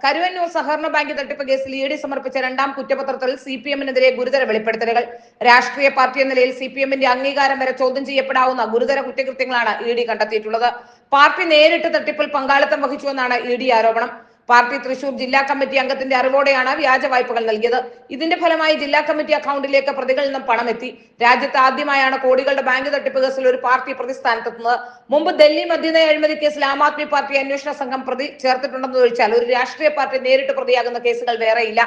കരുവന്നൂർ സഹകരണ ബാങ്ക് തട്ടിപ്പ് കേസിൽ ഇ ഡി സമർപ്പിച്ച രണ്ടാം കുറ്റപത്രത്തിൽ CPM-നെതിരെ ഗുരുതര വെളിപ്പെടുത്തലുകൾ. രാഷ്ട്രീയ പാർട്ടി എന്ന നിലയിൽ CPM-ന്റെ അംഗീകാരം വരെ ചോദ്യം ചെയ്യപ്പെടാവുന്ന ഗുരുതര കുറ്റകൃത്യങ്ങളാണ് ഇ ഡി കണ്ടെത്തിയിട്ടുള്ളത്. പാർട്ടി നേരിട്ട് തട്ടിപ്പിൽ പങ്കാളിത്തം വഹിച്ചുവെന്നാണ് ഇ ഡി ആരോപണം. പാർട്ടി തൃശൂർ ജില്ലാ കമ്മിറ്റി അംഗത്തിന്റെ അറിവോടെയാണ് വ്യാജ വായ്പകൾ നൽകിയത്. ഇതിന്റെ ഫലമായി ജില്ലാ കമ്മിറ്റി അക്കൗണ്ടിലേക്ക് പ്രതികളിൽ നിന്നും പണം എത്തി. രാജ്യത്ത് ആദ്യമായാണ് കോടികളുടെ ബാങ്ക് തട്ടിപ്പ് കേസിൽ ഒരു പാർട്ടി പ്രതിസ്ഥാനത്തെത്തുന്നത്. മുമ്പ് ഡൽഹി മദ്യനയ അഴിമതി കേസിൽ ആം ആദ്മി പാർട്ടി അന്വേഷണ സംഘം പ്രതി ചേർത്തിട്ടുണ്ടെന്ന് ഒഴിച്ചാൽ ഒരു രാഷ്ട്രീയ പാർട്ടി നേരിട്ട് പ്രതിയാകുന്ന കേസുകൾ വേറെയില്ല.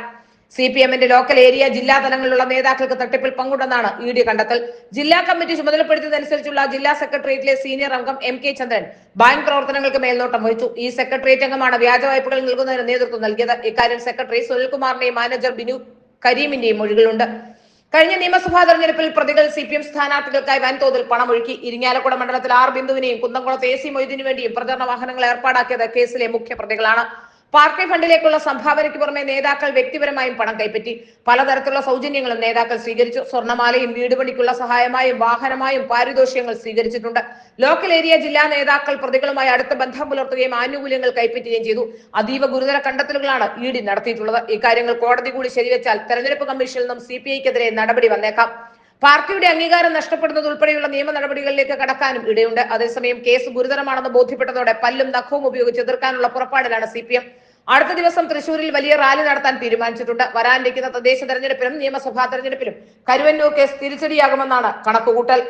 CPM-ന്റെ ലോക്കൽ ഏരിയ ജില്ലാ തലങ്ങളിലുള്ള നേതാക്കൾക്ക് തട്ടിപ്പിൽ പങ്കുണ്ടെന്നാണ് ഇ ഡി കണ്ടെത്തൽ. ജില്ലാ കമ്മിറ്റി ചുമതലപ്പെടുത്തിയതനുസരിച്ചുള്ള ജില്ലാ സെക്രട്ടേറിയറ്റിലെ സീനിയർ അംഗം MK ചന്ദ്രൻ ബാങ്ക് പ്രവർത്തനങ്ങൾക്ക് മേൽനോട്ടം വഹിച്ചു. ഈ സെക്രട്ടേറിയറ്റ് അംഗമാണ് വ്യാജ വായ്പകൾ നൽകുന്നതിന് നേതൃത്വം നൽകിയത്. ഇക്കാര്യം സെക്രട്ടറി സുനിൽകുമാറിന്റെയും മാനേജർ ബിനു കരീമിന്റെയും മൊഴികളുണ്ട്. കഴിഞ്ഞ നിയമസഭാ തെരഞ്ഞെടുപ്പിൽ പ്രതികൾ CPM സ്ഥാനാർത്ഥികൾക്കായി വൻതോതിൽ പണമൊഴുക്കി. ഇരിങ്ങാലക്കുട മണ്ഡലത്തിൽ R ബിന്ദുവിനെയും കുന്നംകുളത്ത് AC മൊയ്തീനു വേണ്ടിയും പ്രചരണ വാഹനങ്ങൾ ഏർപ്പാടാക്കിയത് കേസിലെ മുഖ്യ പ്രതികളാണ്. പാർട്ടി ഫണ്ടിലേക്കുള്ള സംഭാവനയ്ക്ക് പുറമെ നേതാക്കൾ വ്യക്തിപരമായും പണം കൈപ്പറ്റി. പലതരത്തിലുള്ള സൗജന്യങ്ങളും നേതാക്കൾ സ്വീകരിച്ചു. സ്വർണ്ണമാലയും വീട് പണിക്കുള്ള സഹായമായും വാഹനമായും പാരിതോഷികങ്ങൾ സ്വീകരിച്ചിട്ടുണ്ട്. ലോക്കൽ ഏരിയ ജില്ലാ നേതാക്കൾ പ്രതികളുമായി അടുത്ത ബന്ധം പുലർത്തുകയും ആനുകൂല്യങ്ങൾ കൈപ്പറ്റുകയും ചെയ്തു. അതീവ ഗുരുതര കണ്ടെത്തലുകളാണ് ഇ ഡി നടത്തിയിട്ടുള്ളത്. ഇക്കാര്യങ്ങൾ കോടതി കൂടി ശരിവെച്ചാൽ തെരഞ്ഞെടുപ്പ് കമ്മീഷനിൽ നിന്നും CPI-ക്കെതിരെ നടപടി വന്നേക്കാം. പാർട്ടിയുടെ അംഗീകാരം നഷ്ടപ്പെടുന്നത് ഉൾപ്പെടെയുള്ള നിയമ നടപടികളിലേക്ക് കടക്കാനും ഇടയുണ്ട്. അതേസമയം കേസ് ഗുരുതരമാണെന്ന് ബോധ്യപ്പെട്ടതോടെ പല്ലും നഖവും ഉപയോഗിച്ച് എതിർക്കാനുള്ള പുറപ്പാടിലാണ് CPM. അടുത്ത ദിവസം തൃശൂരിൽ വലിയ റാലി നടത്താൻ തീരുമാനിച്ചിട്ടുണ്ട്. വരാനിരിക്കുന്ന തദ്ദേശ തെരഞ്ഞെടുപ്പിലും നിയമസഭാ തെരഞ്ഞെടുപ്പിലും കരുവന്നൂർ കേസ് തിരിച്ചടിയാകുമെന്നാണ് കണക്കുകൂട്ടൽ.